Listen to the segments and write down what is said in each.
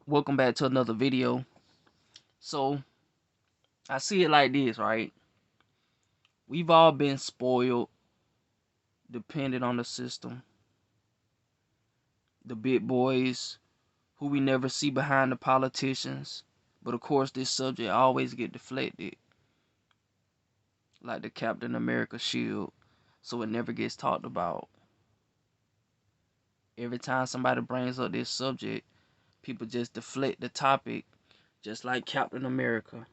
Welcome back to another video. So I see it like this, right? We've all been spoiled, dependent on the system. The big boys who we never see behind the politicians. But of course this subject always get deflected. Like the Captain America shield. So it never gets talked about. Every time somebody brings up this subject, people just deflect the topic. Just like Captain America.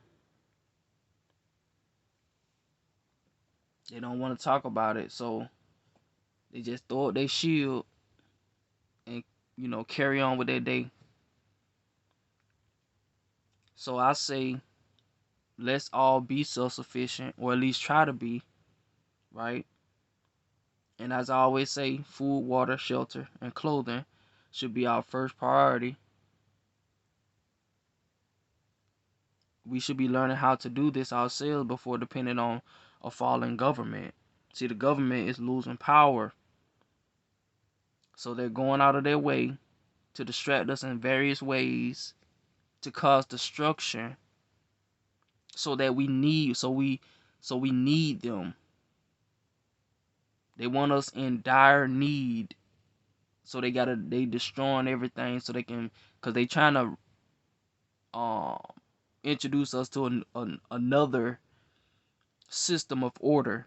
They don't want to talk about it, so they just throw up their shield and carry on with their day. So I say let's all be self-sufficient, or at least try to be, right? And as I always say, food, water, shelter, and clothing should be our first priority. We should be learning how to do this ourselves before depending on a fallen government. See, the government is losing power, so they're going out of their way to distract us in various ways to cause destruction, so that we need them. They want us in dire need, so they destroying everything so they can, cause they trying to introduce us to another system of order,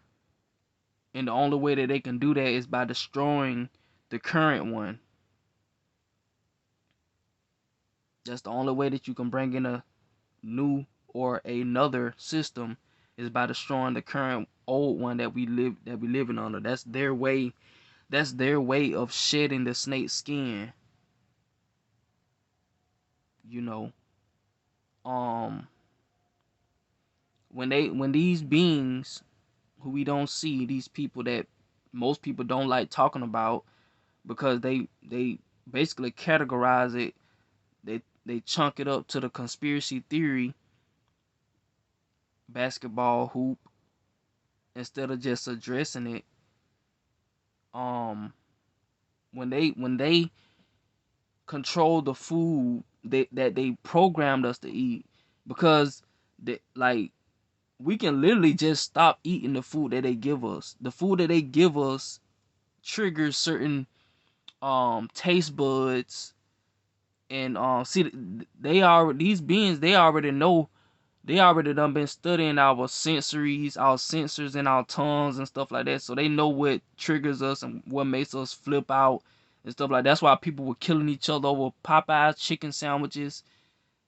and the only way that they can do that is by destroying the current one. That's the only way that you can bring in a new or another system, is by destroying the current old one that we living under. That's their way. That's their way of shedding the snake skin. You know, when these beings who we don't see, these people that most people don't like talking about, because they basically categorize it, they chunk it up to the conspiracy theory basketball hoop instead of just addressing it. When they control the food that they programmed us to eat, because like, we can literally just stop eating the food that they give us. The food that they give us triggers certain taste buds, and see, these beings, they already know. They already done been studying our sensories, our sensors in our tongues and stuff like that. So they know what triggers us and what makes us flip out and stuff like that. That's why people were killing each other over Popeyes chicken sandwiches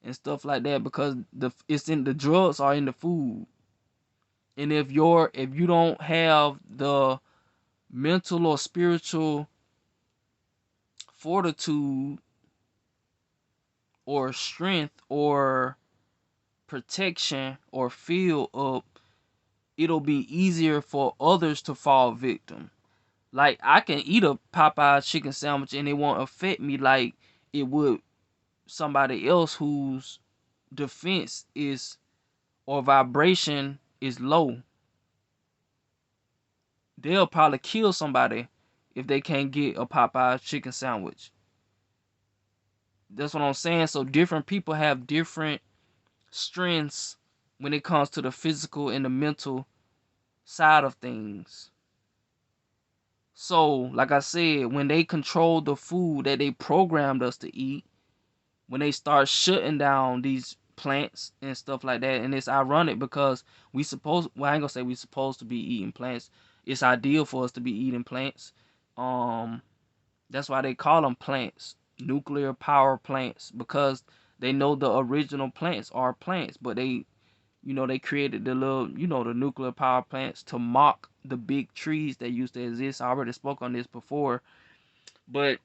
and stuff like that, because the drugs are in the food. And if you don't have the mental or spiritual fortitude or strength or protection or feel up, it'll be easier for others to fall victim. Like, I can eat a Popeye chicken sandwich and it won't affect me like it would somebody else whose defense is, or vibration is low. They'll probably kill somebody if they can't get a Popeye chicken sandwich. That's what I'm saying. So different people have different strengths when it comes to the physical and the mental side of things. So, like I said, when they control the food that they programmed us to eat, when they start shutting down these plants and stuff like that, and it's ironic because I ain't gonna say we supposed to be eating plants. It's ideal for us to be eating plants. That's why they call them plants, nuclear power plants, because they know the original plants are plants, but they created the little, the nuclear power plants to mock the big trees that used to exist. I already spoke on this before. But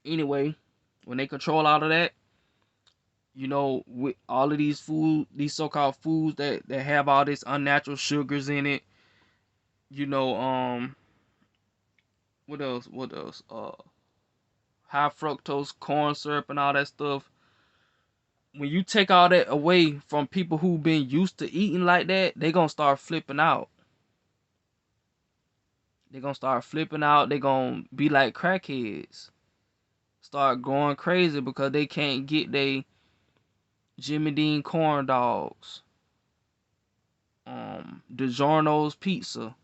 anyway, when they control all of that, with all of these so-called foods that have all this unnatural sugars in it, what else? High fructose corn syrup and all that stuff. When you take all that away from people who've been used to eating like that, they gonna start flipping out. They're gonna start flipping out. They're gonna be like crackheads. start going crazy because they can't get they Jimmy Dean corn dogs, DiGiorno's pizza,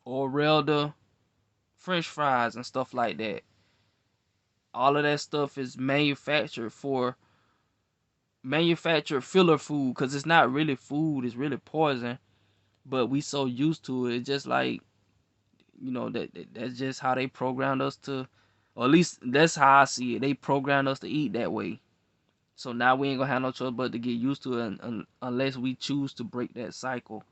or Relda French fries and stuff like that. All of that stuff is manufactured filler food, because it's not really food, it's really poison. But we so used to it, just like, that's just how they programmed us to, or at least that's how I see it. They programmed us to eat that way. So now we ain't gonna have no choice but to get used to it, unless we choose to break that cycle.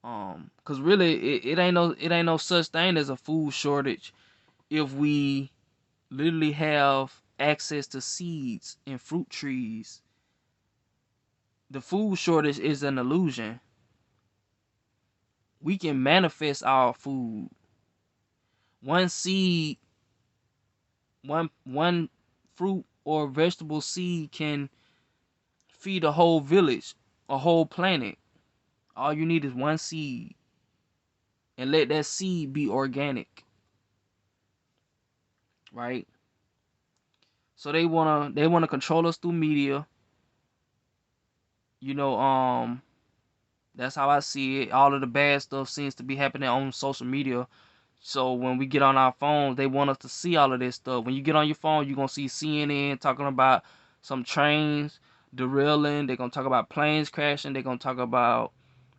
Cause really, it ain't no such thing as a food shortage if we literally have access to seeds and fruit trees. The food shortage is an illusion. We can manifest our food. One seed, one fruit or vegetable seed can feed a whole village, a whole planet. All you need is one seed, and let that seed be organic, right? So they wanna control us through media. You know, that's how I see it. All of the bad stuff seems to be happening on social media. So when we get on our phones, they want us to see all of this stuff. When you get on your phone, you're gonna see CNN talking about some trains derailing. They're gonna talk about planes crashing. They're gonna talk about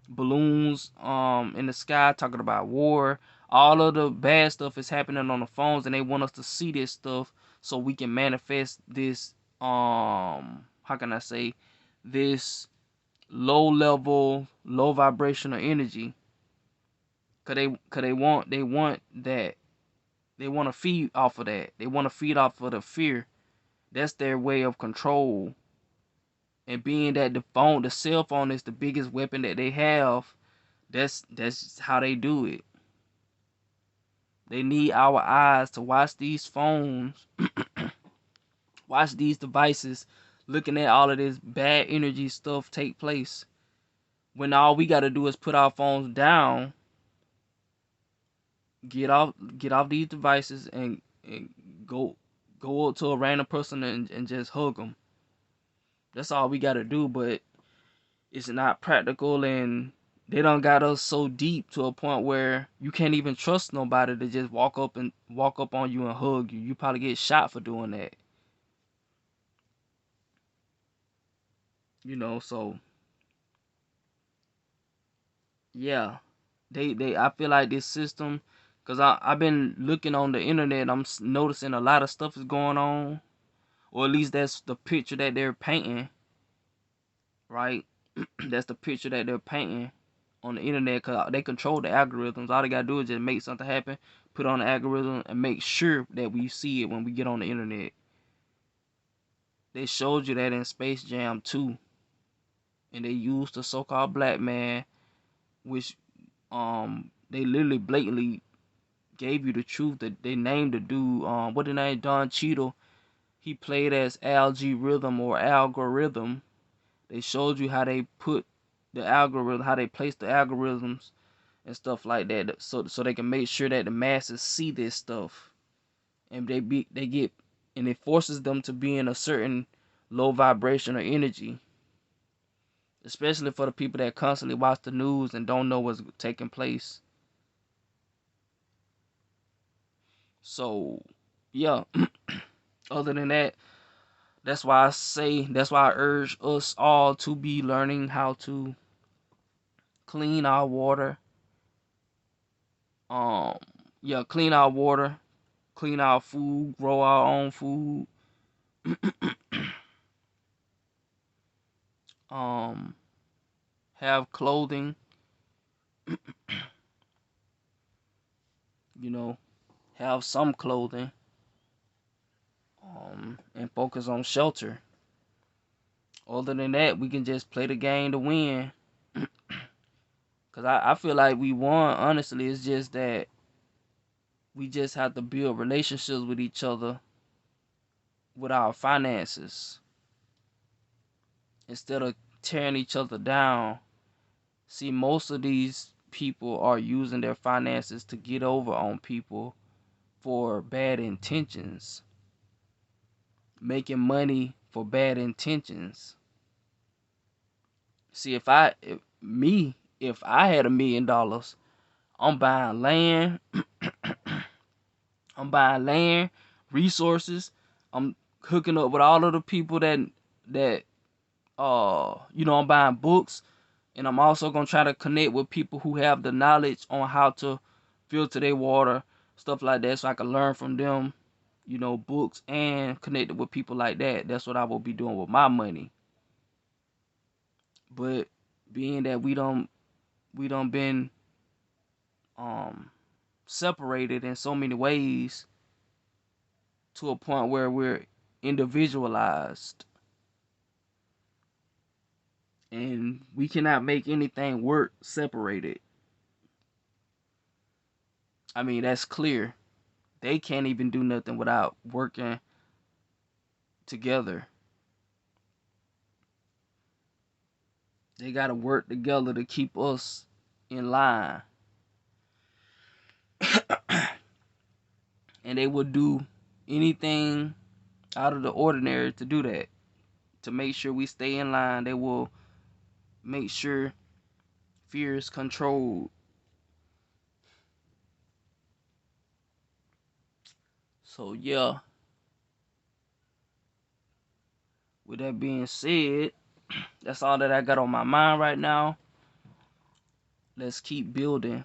balloons in the sky, talking about war. All of the bad stuff is happening on the phones, and they want us to see this stuff so we can manifest this how can I say, this low level, low vibrational energy. Cause they want that. They want to feed off of that. They want to feed off of the fear. That's their way of control. And being that the cell phone is the biggest weapon that they have, that's how they do it. They need our eyes to watch these phones, watch these devices, looking at all of this bad energy stuff take place. When all we gotta do is put our phones down, get off these devices, and go up to a random person and just hug them. That's all we gotta do, but it's not practical, and they done got us so deep to a point where you can't even trust nobody to just walk up on you and hug you. You probably get shot for doing that. So yeah, they I feel like this system, cause I've been looking on the internet. I'm noticing a lot of stuff is going on, or at least that's the picture that they're painting, right? That's the picture that they're painting on the internet, because they control the algorithms. All they gotta do is just make something happen, put on the algorithm, and make sure that we see it when we get on the internet. They showed you that in Space Jam 2, and they used the so-called black man, which they literally blatantly gave you the truth. That they named the dude, what the name, Don Cheadle. He played as algorithm or algorithm. They showed you how they put the algorithm, how they place the algorithms and stuff like that, so they can make sure that the masses see this stuff, and they get, and it forces them to be in a certain low vibration or energy, especially for the people that constantly watch the news and don't know what's taking place. So yeah, other than that, that's why I urge us all to be learning how to clean our water. um clean our water, clean our food, grow our own food. um have clothing, you know, have some clothing, and focus on shelter. Other than that, we can just play the game to win. Cause I feel like we won. Honestly, it's just that we just have to build relationships with each other, with our finances, instead of tearing each other down. See, most of these people are using their finances to get over on people for bad intentions, making money for bad intentions. See, if I had $1 million, I'm buying land, I'm buying land, resources. I'm hooking up with all of the people that I'm buying books, and I'm also gonna try to connect with people who have the knowledge on how to filter their water, stuff like that, so I can learn from them, books, and connect with people like that. That's what I will be doing with my money. But being that we don't been um separated in so many ways to a point where we're individualized, and we cannot make anything work separated. I mean, that's clear. They can't even do nothing without working together. They got to work together to keep us in line. And they will do anything out of the ordinary to do that. To make sure we stay in line, they will make sure fear is controlled. So, yeah, with that being said, that's all that I got on my mind right now. Let's keep building.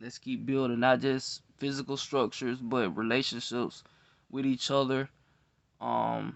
Let's keep building, not just physical structures, but relationships with each other. Um,